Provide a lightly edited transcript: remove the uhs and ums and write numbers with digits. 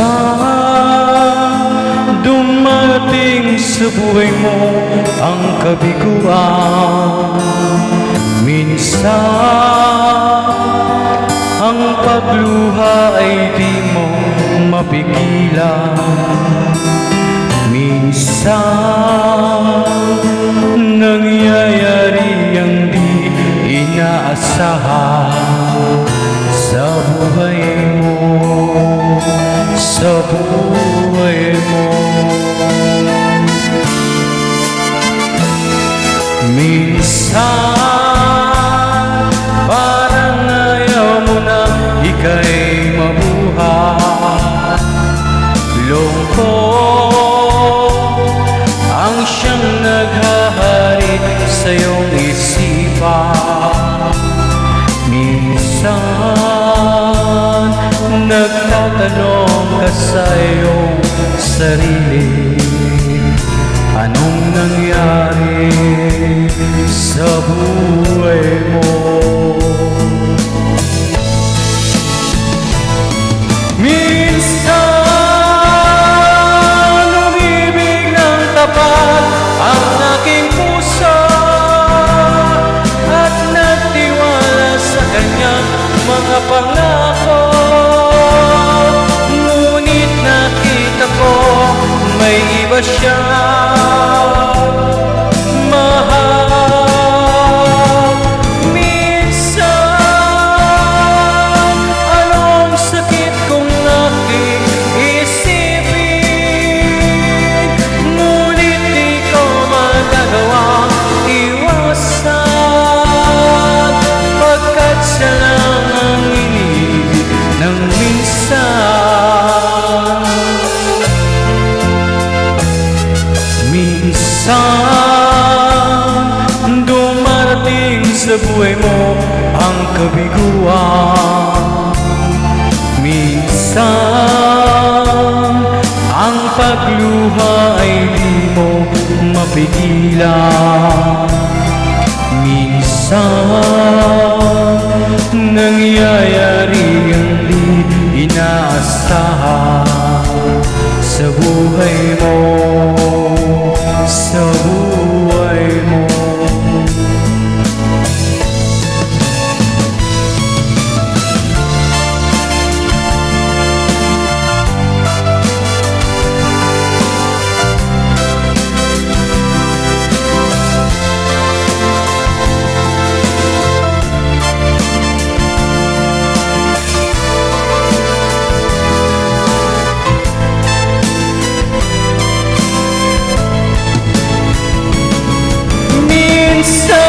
Minsan dumating sa buhay mo ang kabiguan. Minsan ang pagluha ay di mo mapigilan. Minsan nangyayari ang di inaasahan sa buhay mo, sa buhay mo. Minsan parang ayaw mo na ika'y mabuhay. Lungkot ang siyang naghahari sa iyong isipan. Minsan nagtatanong ka sa iyong sarili, anong nangyari sa buhay mo? Minsan umibig ng tapat ang aking puso at nagtiwala sa kanyang mga pangako. Ngunit nakita ko may iba siya mahal. Minsan anong sakit kong aking isipin, ngunit di ko magagawang iwasan, pagkat siya lang ang iniibig ng minsan. Minsan dumarating sa buhay mo ang kabiguan. Minsan ang pagluha ay di mo mapigilan. Minsan nangyayari ang di inaasahan sa buhay mo, sa buhay mo. Minsan